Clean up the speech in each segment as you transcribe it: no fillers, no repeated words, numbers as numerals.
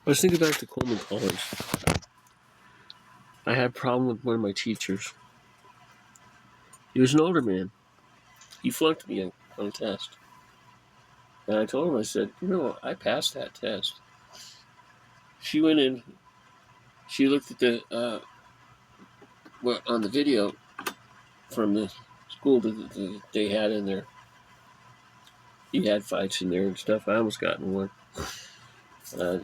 I was thinking back to Coleman College. I had a problem with one of my teachers. He was an older man. He flunked me on a test. And I told him, I said, I passed that test. She went in, she looked at on the video from the school that they had in there. He had fights in there and stuff. I almost got in one. Uh,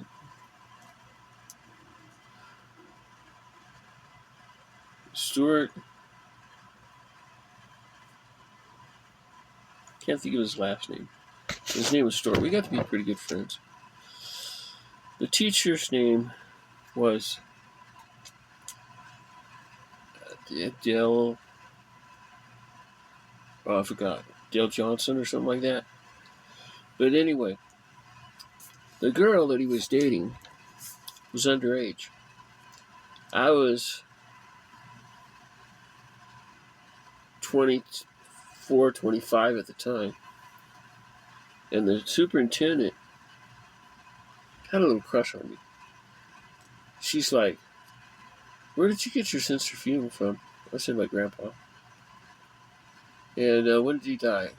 Stuart, can't think of his last name. His name was Stuart. We got to be pretty good friends. The teacher's name was Dale. Oh, I forgot. Dale Johnson or something like that. But anyway, the girl that he was dating was underage. I was 24, 25 at the time. And the superintendent had a little crush on me. She's like, "Where did you get your sense of humor from?" I said, "My grandpa." And when did he die?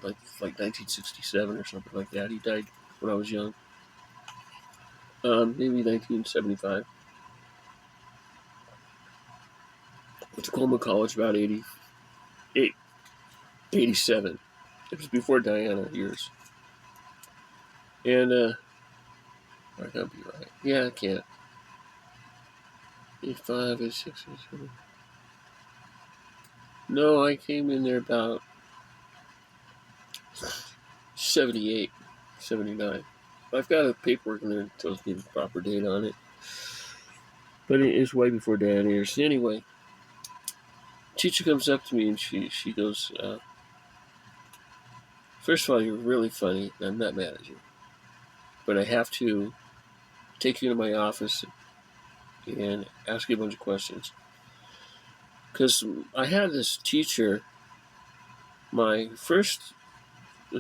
Like 1967 or something like that. He died when I was young. Maybe 1975. Went to Coleman College about 87. It was before Diana years. And, I can't be right. Yeah, I can't. 85, 86, 87. No, I came in there about 78, 79. I've got a paperwork in there that tells me the proper date on it. But it is way before Diana years. Anyway, teacher comes up to me and she goes, "First of all, you're really funny. I'm not mad at you. But I have to take you to my office and ask you a bunch of questions. Because I had this teacher, my first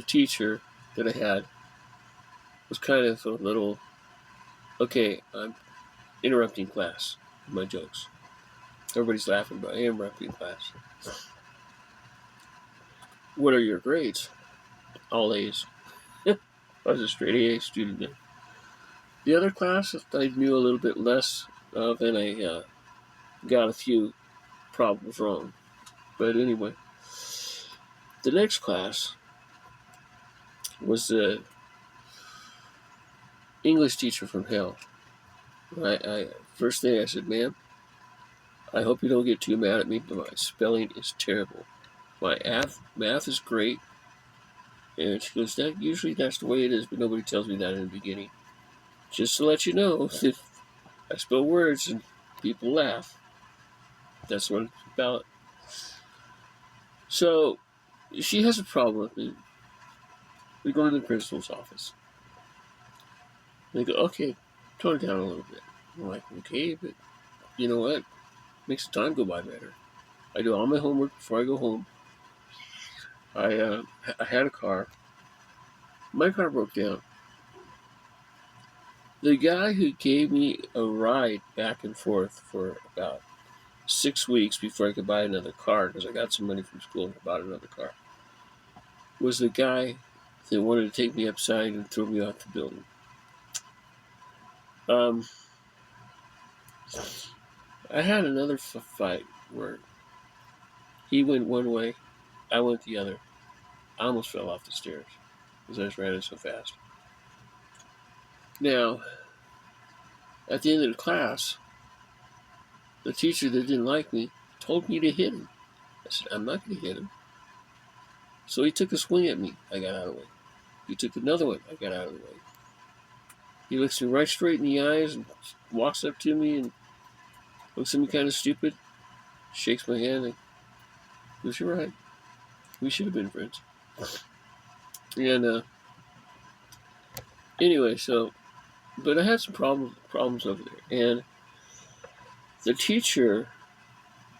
teacher that I had was kind of a little, okay, I'm interrupting class with my jokes. Everybody's laughing, but I am interrupting class. What are your grades?" All A's. I was a straight A student then. The other class, I knew a little bit less of, and I got a few problems wrong. But anyway, the next class was the English teacher from hell. First thing I said, "Ma'am, I hope you don't get too mad at me, but my spelling is terrible. My math is great." And she goes, "Usually that's the way it is, but nobody tells me that in the beginning. Just to let you know, if I spell words and people laugh, that's what it's about." So she has a problem with me. We go to the principal's office. They go, "Okay, tone it down a little bit." I'm like, "Okay, but you know what? Makes the time go by better." I do all my homework before I go home. I had a car. My car broke down. The guy who gave me a ride back and forth for about 6 weeks before I could buy another car, because I got some money from school and I bought another car, was the guy that wanted to take me upside and throw me off the building. I had another fight where he went one way, I went the other. I almost fell off the stairs because I was running so fast. Now, at the end of the class, the teacher that didn't like me told me to hit him. I said, "I'm not going to hit him." So he took a swing at me. I got out of the way. He took another one. I got out of the way. He looks me right straight in the eyes and walks up to me and looks at me kind of stupid, shakes my hand and goes, "You're right. We should have been friends." And anyway, but I had some problems over there. And the teacher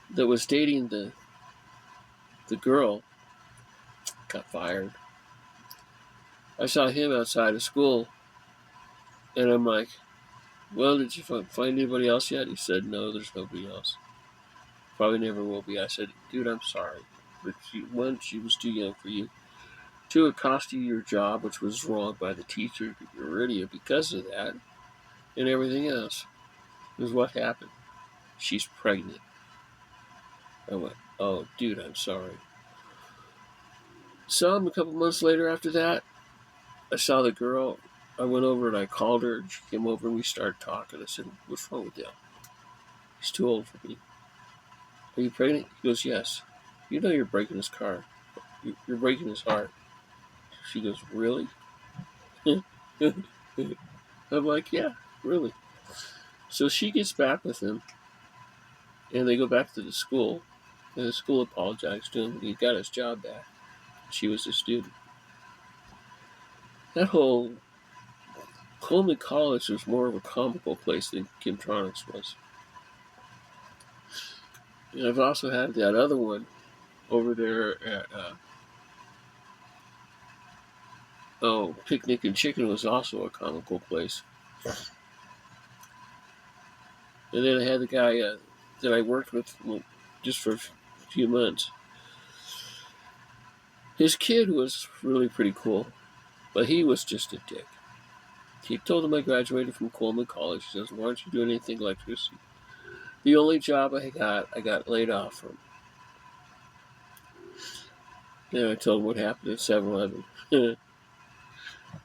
that was dating the girl got fired. I saw him outside of school, and I'm like, well, did you find anybody else yet? He said, no, there's nobody else. Probably never will be. I said, dude, I'm sorry. But one, she was too young for you. Two, it cost you your job, which was wrong by the teacher to get rid of you because of that, and everything else. Is what happened. She's pregnant. I went, oh, dude, I'm sorry. Some a couple months later after that, I saw the girl. I went over and I called her. And she came over and we started talking. I said, what's wrong with Dale? He's too old for me. Are you pregnant? He goes, yes. You know you're breaking his car. You're breaking his heart. She goes, really? I'm like, yeah, really. So she gets back with him, and they go back to the school, and the school apologized to him. He got his job back. She was a student. That whole Coleman College was more of a comical place than Kimtronics was. And I've also had that other one over there at Picnic and Chicken was also a comical place. And then I had the guy that I worked with just for a few months. His kid was really pretty cool, but he was just a dick. He told him I graduated from Coleman College. He says, why aren't you doing anything electricity? The only job I got laid off from. And I told him what happened at 7-Eleven.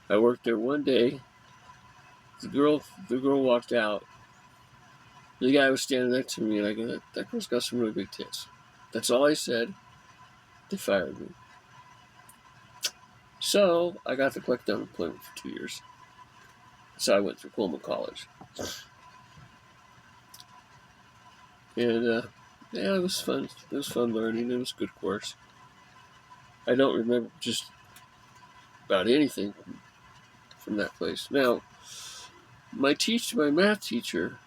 I worked there one day. The girl walked out. The guy was standing next to me, and I go, that girl's got some really big tits. That's all I said. They fired me. So I got to collect unemployment for 2 years. So I went through Coleman College. And yeah, it was fun. It was fun learning. It was a good course. I don't remember just about anything from that place. Now, my math teacher,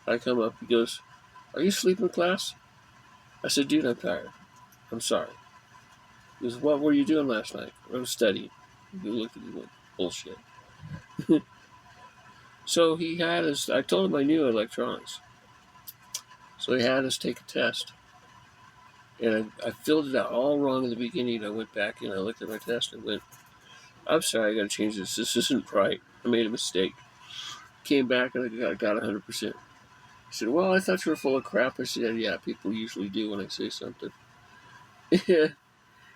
I come up, he goes, are you sleeping in class? I said, dude, I'm tired. I'm sorry. He goes, what were you doing last night? I was studying. He looked at me and went, bullshit. So he had us, I told him I knew electronics. So he had us take a test. And I filled it out all wrong in the beginning. I went back and I looked at my test and went, I'm sorry, I got to change this. This isn't right. I made a mistake. Came back and I got 100%. He said, well, I thought you were full of crap. I said, yeah, people usually do when I say something.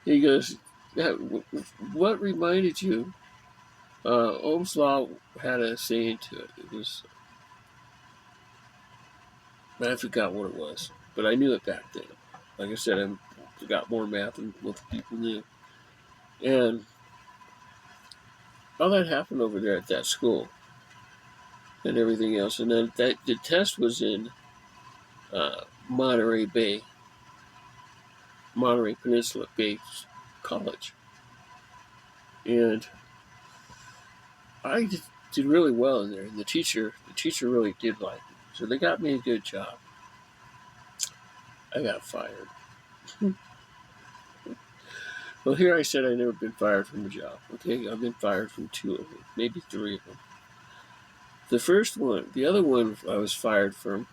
He goes, yeah, what reminded you? Ohm's Law had a saying to it. It was, I forgot what it was, but I knew it back then. Like I said, I forgot more math than most people knew. And all that happened over there at that school and everything else. And then the test was in Monterey Peninsula Bay College. And I did really well in there. And the teacher really did like me. So they got me a good job. I got fired. Well, here I said I'd never been fired from a job. Okay, I've been fired from 2 of them, maybe 3 of them. The other one I was fired from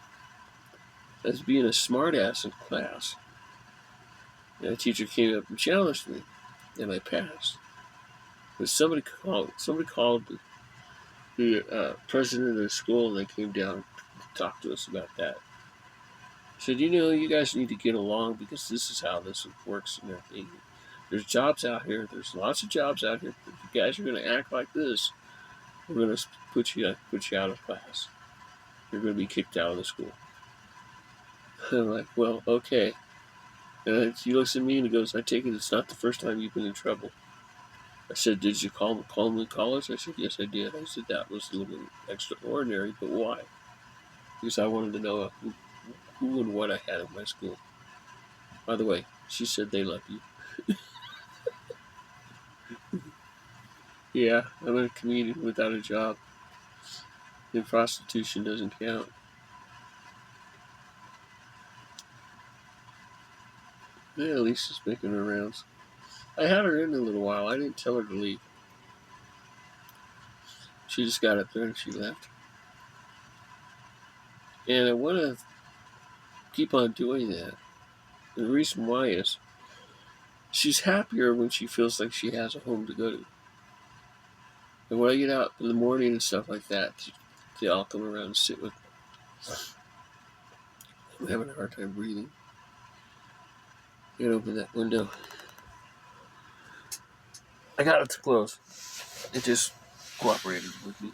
as being a smartass in class. And a teacher came up and challenged me, and I passed. But somebody called the president of the school, and they came down to talk to us about that. Said, you guys need to get along because this is how this works and everything. There's jobs out here. There's lots of jobs out here. If you guys are going to act like this, we're going to put you out of class. You're going to be kicked out of the school. I'm like, well, okay. And he looks at me and he goes, I take it it's not the first time you've been in trouble. I said, did you call me college? I said, yes, I did. I said, that was a little extraordinary, but why? Because I wanted to know who and what I had at my school. By the way, she said they love you. Yeah, I'm a comedian without a job. And prostitution doesn't count. Yeah, Lisa's making her rounds. I had her in a little while. I didn't tell her to leave. She just got up there and she left. And I want to keep on doing that. And the reason why is she's happier when she feels like she has a home to go to. And when I get out in the morning and stuff like that, they all come around and sit with me. I'm having a hard time breathing. Can't open that window. I got it to close. It just cooperated with me.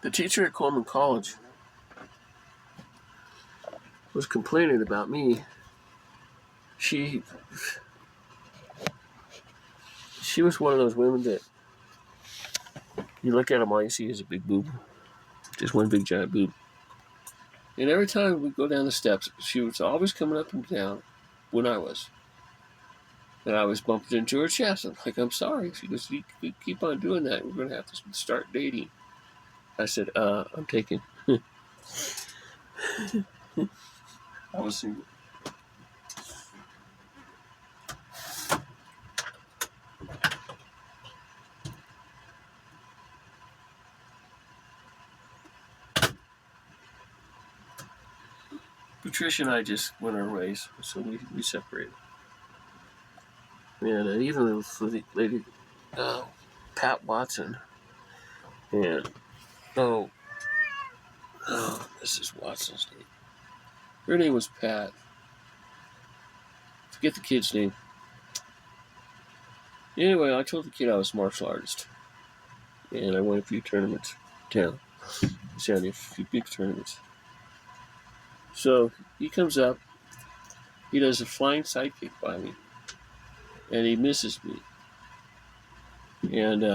The teacher at Coleman College was complaining about me. She was one of those women that you look at them, all you see is a big boob. Just one big giant boob. And every time we go down the steps, she was always coming up and down when I was. And I was bumped into her chest. I'm like, I'm sorry. She goes, you keep on doing that. We're going to have to start dating. I said, I'm taken. I was single. Patricia and I just went our ways, so we separated. And even the lady, Pat Watson, and Mrs. Watson's name. Her name was Pat. Forget the kid's name. Anyway, I told the kid I was a martial artist, and I won a few tournaments down. A few big tournaments. So he comes up, he does a flying sidekick by me, and he misses me. And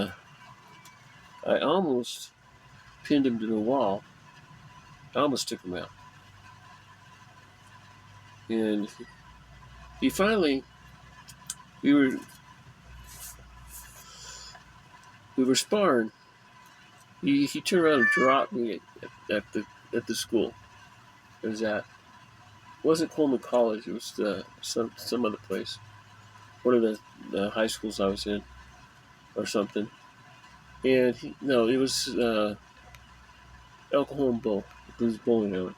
I almost pinned him to the wall. I almost took him out. And he finally, we were sparring. He turned around and dropped me at the school. It was at, it wasn't Coleman College. It was some other place. One of the high schools I was in, or something. And it was El Cajon Bowl. It was bowling alley.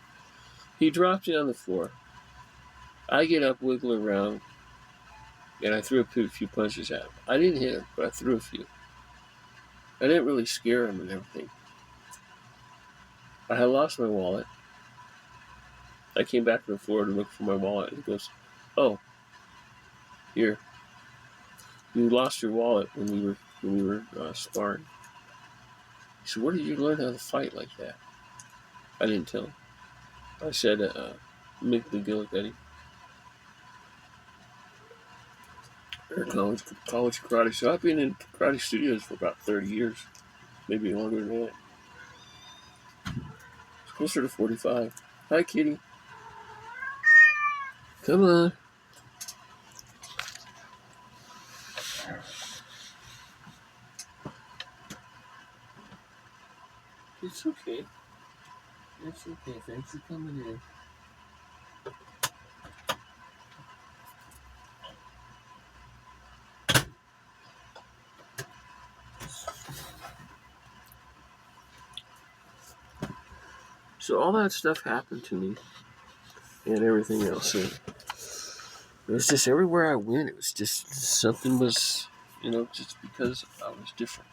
He dropped me on the floor. I get up, wiggle around, and I threw a few punches at him. I didn't hit him, but I threw a few. I didn't really scare him and everything. I had lost my wallet. I came back to the floor to look for my wallet, and he goes, "Oh, here. You lost your wallet when we were sparring." He said, "Where did you learn how to fight like that?" I didn't tell him. I said, Mick McGillicuddy. Or college karate. So I've been in karate studios for about 30 years. Maybe longer than that. It's closer to 45. Hi, kitty. Come on. It's okay. It's okay. Thanks for coming in. So all that stuff happened to me and everything else. And it was just everywhere I went, it was just something was, just because I was different.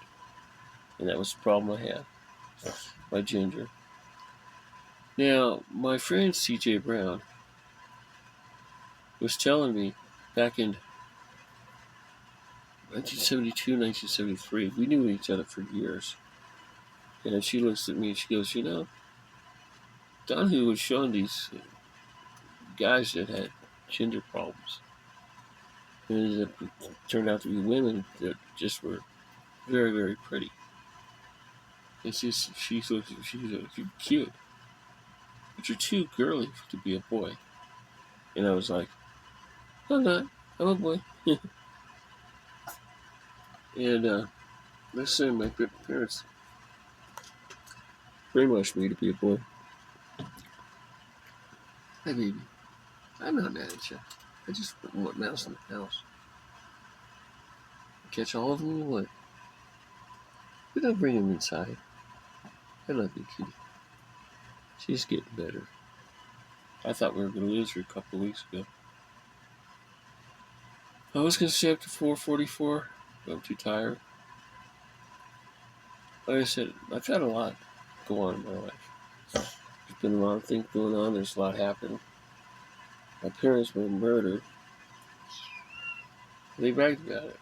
And that was the problem I had. My ginger. Now, my friend C.J. Brown was telling me back in 1972, 1973, we knew each other for years. And she looks at me and she goes, Donahue was showing these guys that had gender problems. And it turned out to be women that just were very, very pretty. And she's cute, but you're too girly to be a boy. And I was like, I'm not. I'm a boy. And let's say my parents brainwashed me to be a boy. Hi, baby. I'm not mad at you. I just want mouse in the house. Catch all of them you want. But don't bring them inside. I love you, kitty. She's getting better. I thought we were going to lose her a couple of weeks ago. I was going to stay up to 4:44, but I'm too tired. Like I said, I've had a lot go on in my life. There's been a lot of things going on. There's a lot happening. My parents were murdered. They bragged about it.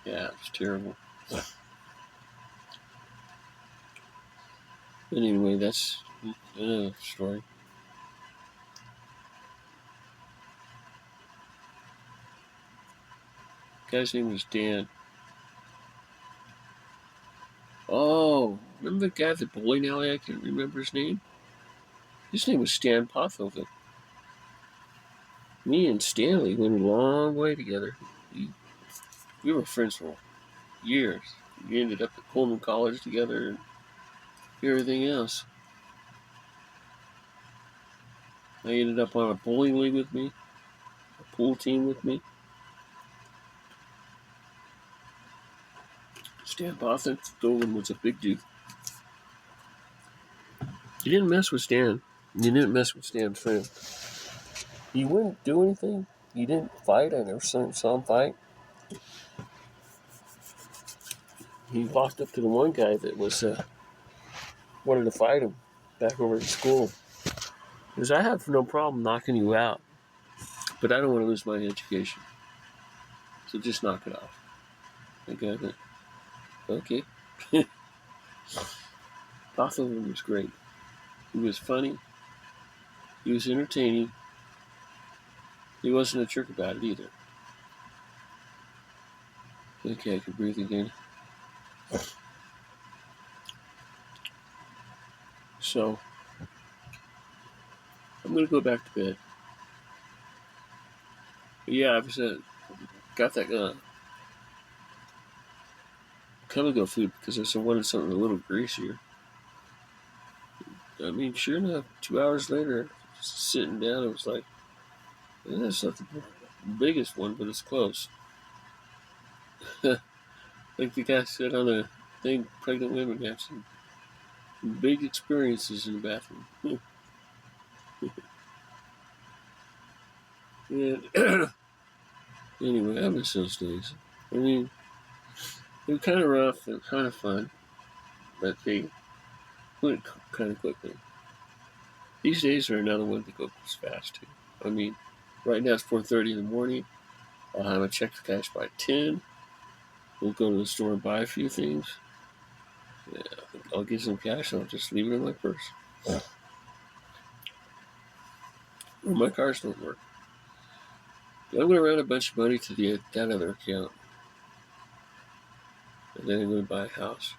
Yeah, it was terrible. But anyway, that's another story. The guy's name was Dan. Oh, remember the guy at the bowling alley? I can't remember his name. His name was Stan Pothoven. Me and Stanley went a long way together. We were friends for years. We ended up at Pullman College together and everything else. I ended up on a bowling league with me, a pool team with me. Stan Pothoven was a big dude. You didn't mess with Stan. You didn't mess with Stan's friend. He wouldn't do anything. He didn't fight. I never saw him fight. He walked up to the one guy that was wanted to fight him back over at school. Because I have no problem knocking you out, but I don't want to lose my education. So just knock it off. Okay, but okay. Pothoven was great. He was funny. He was entertaining. He wasn't a jerk about it either. Okay, I can breathe again. So, I'm going to go back to bed. But yeah, I was got that Come-and-go food because I wanted something a little greasier. I mean, sure enough, 2 hours later, sitting down, it was like, that's not the biggest one, but it's close. Like the guy said on the thing, pregnant women have some big experiences in the bathroom. And anyway, I miss those days. I mean, they were kind of rough, they were kind of fun, but they went kind of quickly. These days are another one that goes fast too. I mean, right now it's 4:30 in the morning. I'll have a check the cash by 10. We'll go to the store and buy a few things. Yeah, I'll get some cash and I'll just leave it in my purse. Or my cars don't work. I'm going to run a bunch of money to that other account. And then I'm going to buy a house.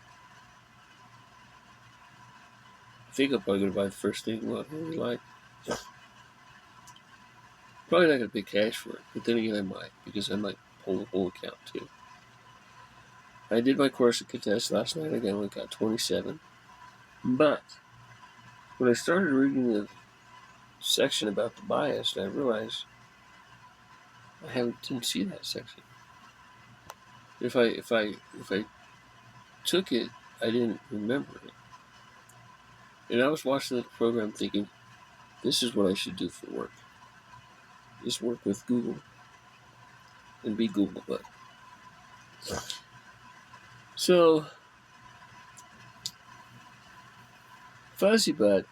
I think I'm probably going to buy the first thing I really like. Probably not going to pay cash for it, but then again I might, because I might pull the whole account too. I did my course at Contest last night. I only got 27. But when I started reading the section about the bias, I realized I didn't see that section. If I took it, I didn't remember it. And I was watching the program thinking, this is what I should do for work. Just work with Google and be Google butt. So Fuzzy Butt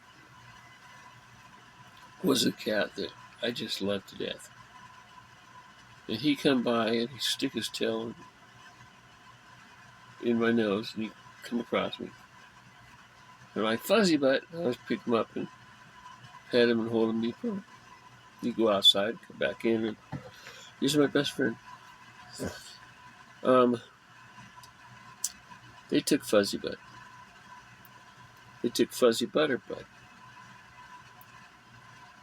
was a cat that I just loved to death. And he'd come by and he'd stick his tail in my nose and he'd come across me. And like Fuzzy Butt, I always pick him up and pet him and hold him. He'd go outside, come back in, and he's my best friend. They took Fuzzy Butt. They took Fuzzy Butterbutt.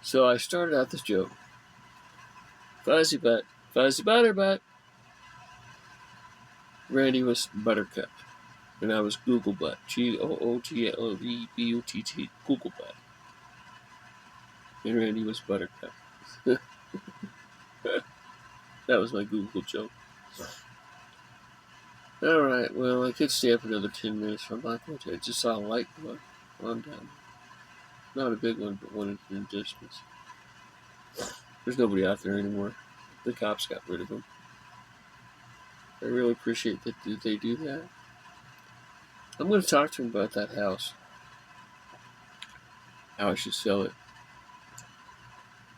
So I started out this joke. Fuzzy Butt, Fuzzy Butterbutt. Randy was Buttercup, and I was Googlebutt. Googlebut. Googlebutt. And Randy was Buttercup. That was my Google joke. Alright, well, I could stay up another 10 minutes. I'm not going to. I just saw a light go on. Well, I'm down. Not a big one, but one in the distance. There's nobody out there anymore. The cops got rid of them. I really appreciate that they do that. I'm going to talk to him about that house. How I should sell it.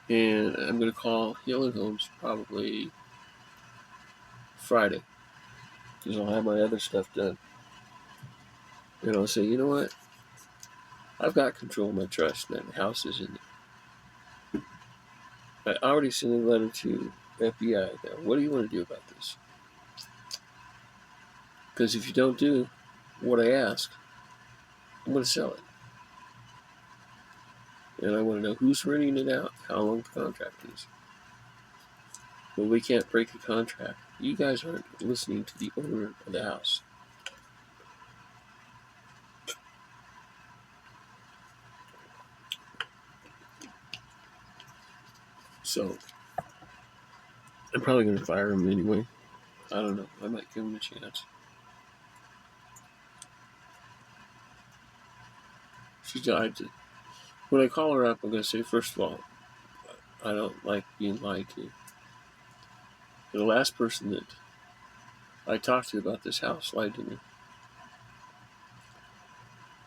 And I'm going to call Healing Homes probably Friday. Because I'll have my other stuff done. And I'll say, you know what? I've got control of my trust, and that house is in there. I already sent a letter to FBI. Now, what do you want to do about this? Because if you don't do what I ask, I'm going to sell it. And I want to know who's renting it out, how long the contract is. But we can't break a contract. You guys aren't listening to the owner of the house. So, I'm probably going to fire him anyway. I don't know. I might give him a chance. She died. When I call her up, I'm going to say, first of all, I don't like being lied to. The last person that I talked to about this house lied to me.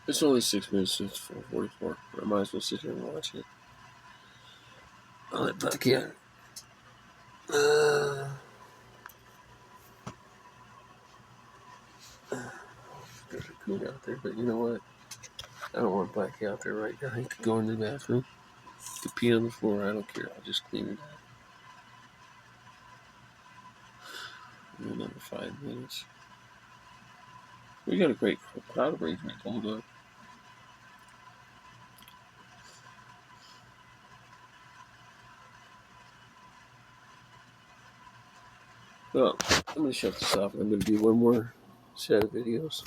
It's only 6 minutes. It's 4:44. I might as well sit here and watch it. I'll let Buck in. There's a coon out there, but you know what? I don't want Blackie out there right now. He could go in the bathroom. He could pee on the floor. I don't care. I'll just clean it up. Another 5 minutes. We got a great crowd arrangement going on. Well, I'm going to shut this off. I'm going to do one more set of videos.